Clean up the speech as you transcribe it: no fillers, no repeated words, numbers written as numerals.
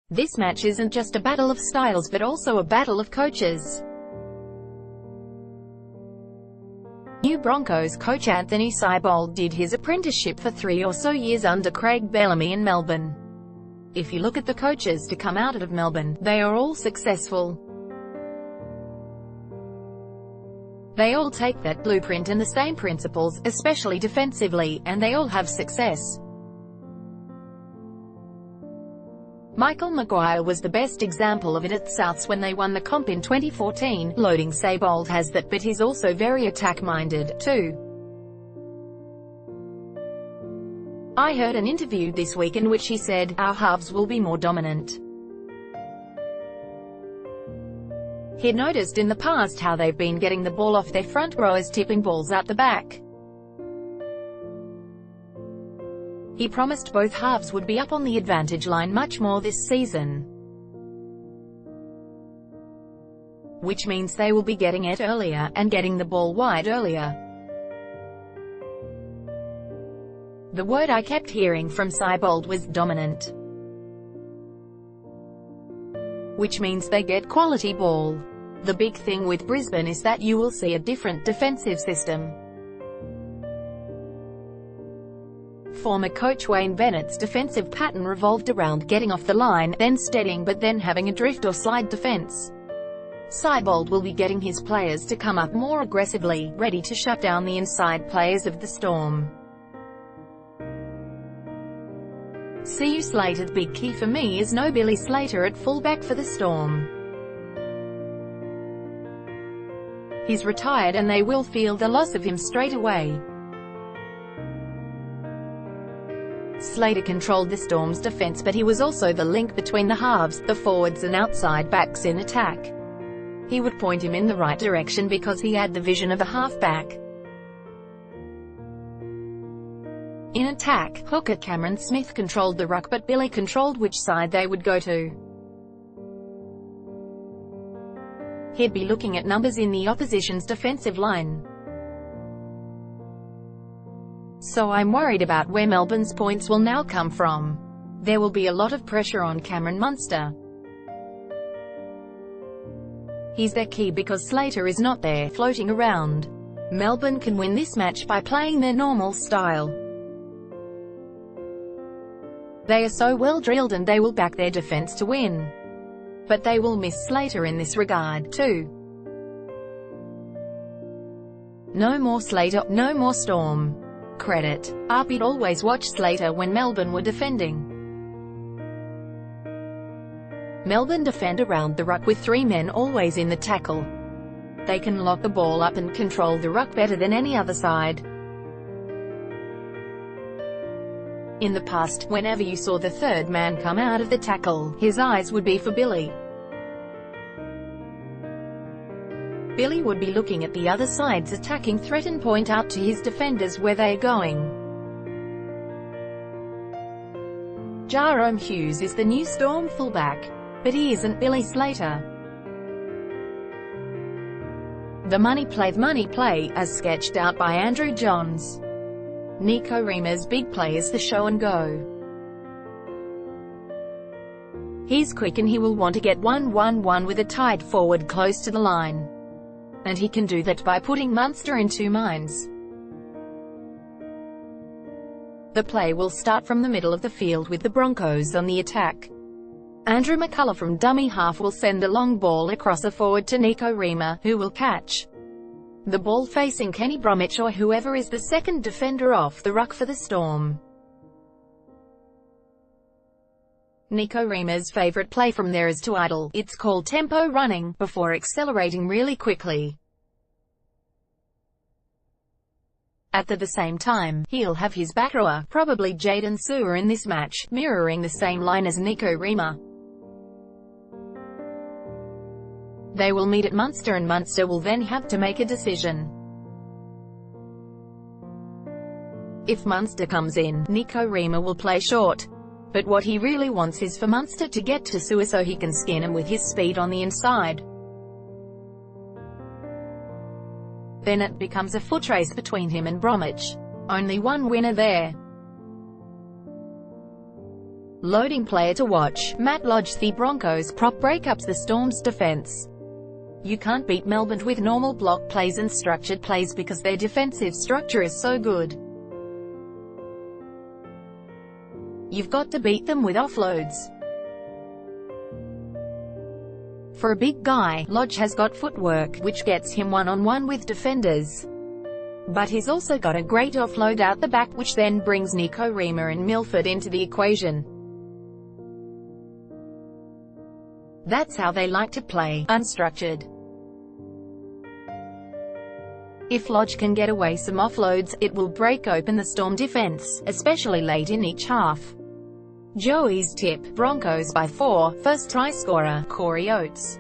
This match isn't just a battle of styles but also a battle of coaches. New Broncos coach Anthony Seibold did his apprenticeship for 3 or so years under Craig Bellamy in Melbourne. If you look at the coaches to come out of Melbourne, they are all successful. They all take that blueprint and the same principles, especially defensively, and they all have success. Michael Maguire was the best example of it at Souths when they won the comp in 2014. Loading Seibold has that, but he's also very attack-minded, too. I heard an interview this week in which he said, "Our halves will be more dominant." He'd noticed in the past how they've been getting the ball off their front rowers, tipping balls out the back. He promised both halves would be up on the advantage line much more this season, which means they will be getting it earlier, and getting the ball wide earlier. The word I kept hearing from Seibold was dominant, which means they get quality ball. The big thing with Brisbane is that you will see a different defensive system. Former coach Wayne Bennett's defensive pattern revolved around getting off the line, then steadying but then having a drift or slide defense. Seibold will be getting his players to come up more aggressively, ready to shut down the inside players of the Storm. See Slater. The big key for me is no Billy Slater at fullback for the Storm. He's retired and they will feel the loss of him straight away. Slater controlled the Storm's defense, but he was also the link between the halves, the forwards and outside backs in attack. He would point him in the right direction because he had the vision of a halfback. In attack, hooker Cameron Smith controlled the ruck, but Billy controlled which side they would go to. He'd be looking at numbers in the opposition's defensive line. So I'm worried about where Melbourne's points will now come from. There will be a lot of pressure on Cameron Munster. He's their key because Slater is not there, floating around. Melbourne can win this match by playing their normal style. They are so well drilled and they will back their defense to win. But they will miss Slater in this regard, too. No more Slater, no more Storm. Credit. RP'd always watch Slater when Melbourne were defending. Melbourne defend around the ruck with 3 men always in the tackle. They can lock the ball up and control the ruck better than any other side. In the past, whenever you saw the third man come out of the tackle, his eyes would be for Billy. Billy would be looking at the other side's attacking threat and point out to his defenders where they are going. Jarome Hughes is the new Storm fullback, but he isn't Billy Slater. The money play, as sketched out by Andrew Johns. Nico Rima's big play is the show and go. He's quick and he will want to get 1-1-1 with a tight forward close to the line. And he can do that by putting Munster in 2 minds. The play will start from the middle of the field with the Broncos on the attack. Andrew McCullough from dummy half will send a long ball across a forward to Nico Rima, who will catch the ball facing Kenny Bromwich or whoever is the second defender off the ruck for the Storm. Nico Rima's favourite play from there is to idle, it's called tempo running, before accelerating really quickly. At the same time, he'll have his back rower, probably Jaden Sewer in this match, mirroring the same line as Nico Rima. They will meet at Munster and Munster will then have to make a decision. If Munster comes in, Nico Rima will play short. But what he really wants is for Munster to get to Sewer so he can skin him with his speed on the inside. Then it becomes a foot race between him and Bromwich. Only one winner there. Loading player to watch, Matt Lodge. The Broncos prop breaks the Storm's defense. You can't beat Melbourne with normal block plays and structured plays because their defensive structure is so good. You've got to beat them with offloads. For a big guy, Lodge has got footwork, which gets him one-on-one with defenders. But he's also got a great offload out the back, which then brings Nico Rima and Milford into the equation. That's how they like to play, unstructured. If Lodge can get away some offloads, it will break open the Storm defense, especially late in each half. Joey's tip: Broncos by 4, first try scorer, Corey Oates.